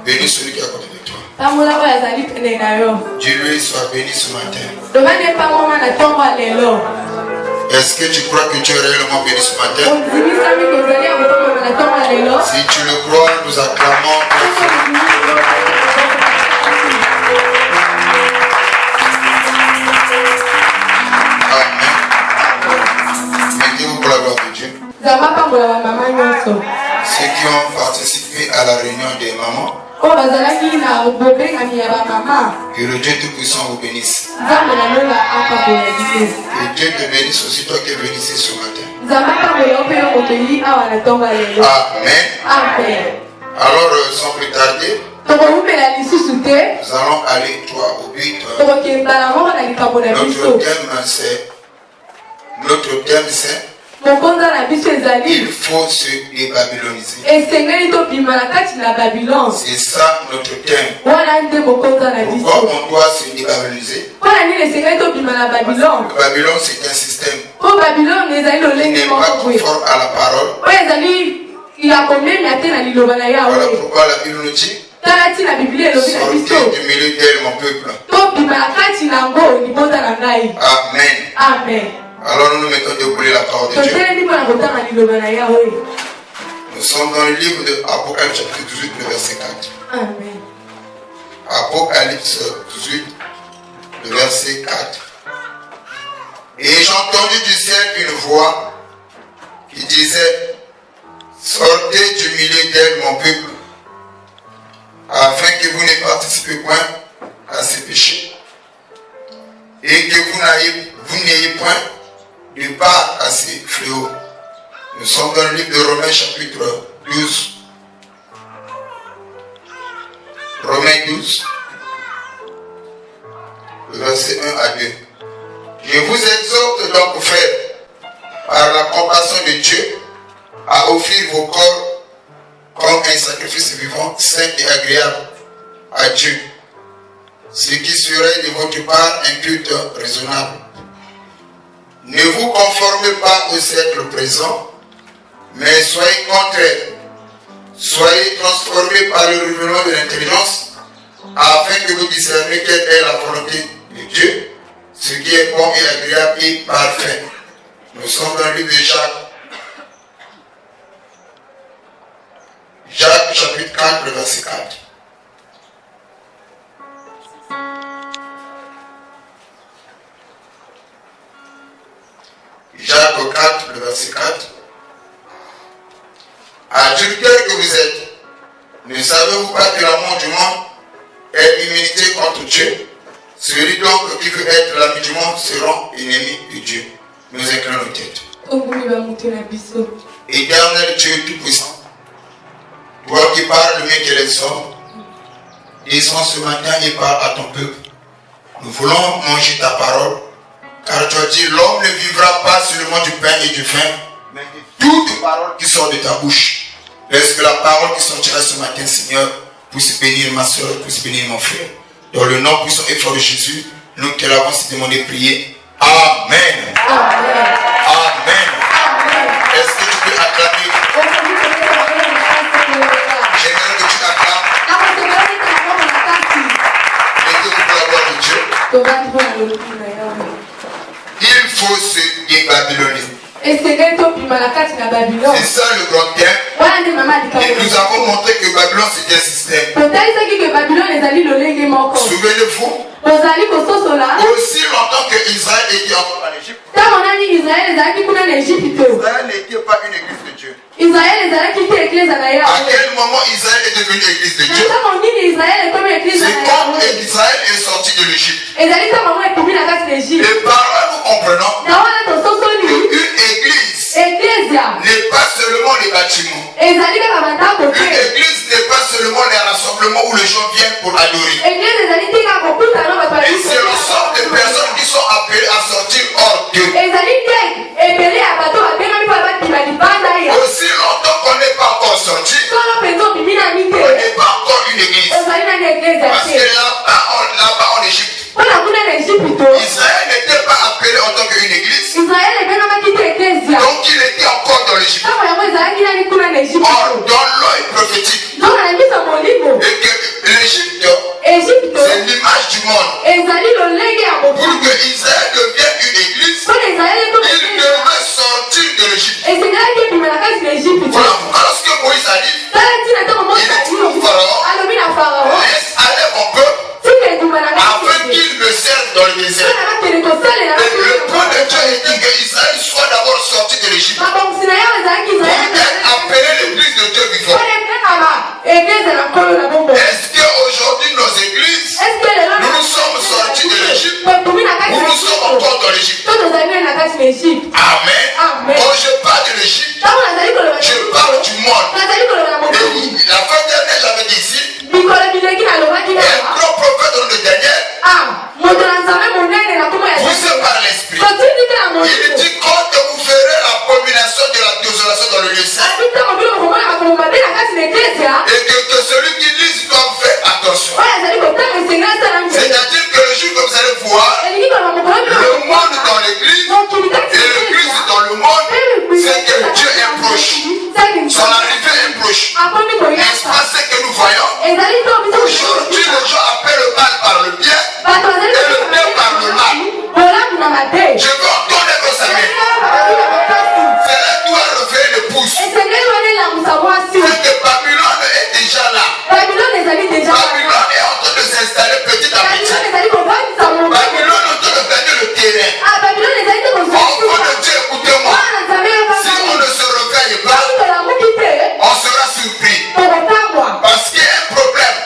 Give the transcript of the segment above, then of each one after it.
Bénis celui qui est à côté de toi. Dis-lui, sois béni ce matin. Est-ce que tu crois que tu es réellement béni ce matin? Si tu le crois, nous acclamons ton Dieu. Amen. Mettez-vous pour la gloire de Dieu. Ceux qui ont participé à la réunion des mamans, que le Dieu Tout-Puissant vous bénisse. Que Dieu te bénisse aussi, toi qui es venu ici ce matin. Amen. Alors, sans plus tarder, nous allons aller toi au but. Notre thème c'est il faut se débabyloniser. C'est ça notre thème. Pourquoi on doit se débabyloniser? Le Babylone c'est un système qui n'est pas conforme à la parole. Voilà pourquoi la Bible nous dit sortez du milieu d'elle mon peuple. Amen. Amen. Alors nous nous mettons debout la parole de Dieu. Nous sommes dans le livre de Apocalypse chapitre 18, le verset 4. Amen. Apocalypse 18, le verset 4. Et j'ai entendu du ciel une voix qui disait: sortez du milieu d'elle mon peuple, afin que vous ne participez point à ces péchés, et que vous n'ayez point de part à ces fléaux. Nous sommes dans le livre de Romains chapitre 12. Romains 12, le verset 1 à 2. Je vous exhorte donc, frères, par la compassion de Dieu, à offrir vos corps comme un sacrifice vivant, saint et agréable à Dieu, ce qui serait de votre part un culte raisonnable. Ne vous conformez pas au siècle présent, mais soyez contraires. Soyez transformés par le renouvellement de l'intelligence, afin que vous discerniez quelle est la volonté de Dieu, ce qui est bon et agréable et parfait. Nous sommes dans le livre de Jacques. Jacques chapitre 4, le verset 4. Jacques 4, le verset 4. Adultères que vous êtes, ne savez-vous pas que l'amour du monde est immunité contre Dieu? Celui donc qui veut être l'ami du monde sera ennemi de Dieu. Nous inclinons nos têtes. Éternel Dieu Tout-Puissant, toi qui parles le mieux que les hommes, descends ce matin et parle à ton peuple. Nous voulons manger ta parole, car tu as dit: l'homme ne vivra pas seulement du pain et du vin, mais de toute parole qui sort de ta bouche. Laisse que la parole qui sortira ce matin, Seigneur, puisse bénir ma soeur, puisse bénir mon frère. Dans le nom puissant et fort de Jésus, nous te l'avons demandé de prier. Amen. Amen. Amen. Est-ce que tu peux acclamer? J'aimerais que tu acclames. Mettez-vous pour la gloire de Dieu. Il faut se débabyloniser. C'est ça le grand thème. Et nous avons montré que Babylone c'était un système. Souvenez-vous, aussi longtemps que Israël était encore en Égypte, Israël n'était pas une église de Dieu. À quel moment Israël est devenu l'église de Dieu? C'est quand Israël est sorti de l'Égypte. Et par là nous comprenons qu'une église n'est pas seulement les bâtiments. Une église n'est pas seulement les rassemblements où les gens viennent pour adorer. Et c'est le sort de personnes qui sont appelées à sortir hors d'eux. Aussi longtemps qu'on n'est pas encore sorti, on n'est pas encore une église. Parce que là-bas en Égypte, Israël n'était pas appelé en tant qu'une église. Donc il était encore dans l'Égypte. Or, dans l'œil prophétique, et que l'Égypte, c'est l'image du monde. Pour que Israël devienne une église, il devait sortir de l'Égypte. Voilà pourquoi lorsque Moïse arrive, il dit au Pharaon, laisse aller mon peuple afin qu'il me serve dans le désert. Et le plan de Dieu était que Israël soit d'abord sorti de l'Égypte pour appeler l'église de Dieu vivant. Est-ce qu'aujourd'hui nos églises, nous nous sommes sortis de l'Égypte ou nous sommes encore dans l'Égypte? Amen. Quand je parle de l'Égypte, je parle du monde. Et la fin dernière, j'avais dit ici, un grand prophète dans le Daniel, poussé par l'esprit, il dit quand vous ferez l'abomination de la désolation dans le lieu saint, et que celui qui lise doit faire attention. C'est-à-dire que le jour que vous allez voir le monde dans l'église et l'église dans le monde, c'est que Dieu est proche. Son arrivée est proche. N'est-ce pas ce que nous voyons? Aujourd'hui, les gens appellent le mal par le bien et le bien par le mal. Je veux entendre vos amis. Cela doit refaire le pouce. C'est que Babylone est déjà là. Babylone est en train de s'installer petit à petit. Babylone est en train de gagner le terrain. Enfant de Dieu, écoutez-moi. Si on ne se réveille pas, on sera surpris. Parce qu'il y a un problème.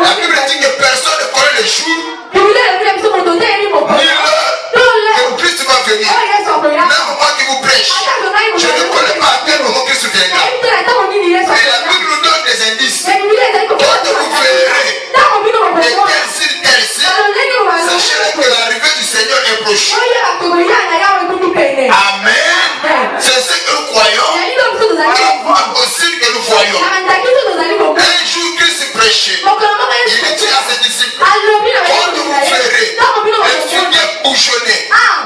La Bible dit que personne ne connaît le jour ni l'heure que Christ va venir. Même moi qui vous prêche, je ne connais pas à quel moment Christ viendra. Et la Bible nous donne des indices. Quand vous verrez tel signe, sachez que l'arrivée du Seigneur est proche. Amen. C'est ce que nous croyons. Par rapport au signe que nous voyons. Un jour Christ prêchait. Il dit à ses disciples, quand vous verrez les figuiers bouchonner,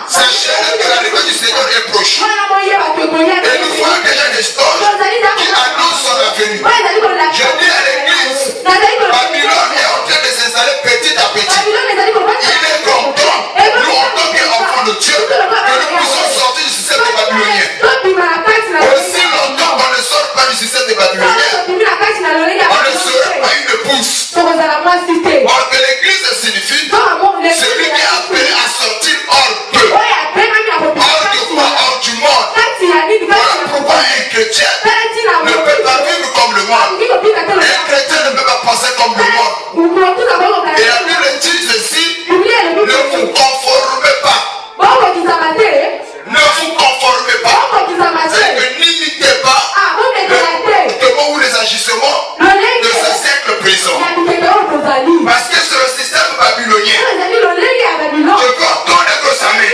sachez que l'arrivée du Seigneur est proche. Et nous voyons déjà des stores qui annoncent son avenue. Je dis à l'église, Babylone est en train de s'installer petit à petit. Il est content, nous en tant qu'enfants de Dieu, que nous puissions sortir du système des Babyloniens. Aussi longtemps qu'on ne sort pas du système des Babyloniens, on ne serait pas une pousse. Or que l'église signifie celui qui est appelé à sortir hors d'eux. Hors de quoi? Hors du monde. Voilà pourquoi un chrétien ne peut pas vivre comme le monde. Un chrétien ne peut pas penser comme le monde. Et la Bible dit ceci, ne vous conformez pas. Ne vous conformez pas. C'est que n'imitez pas le comportement ou les agissements de ce siècle présent. Parce que c'est le système babylonien. Je veux entendre vos amis.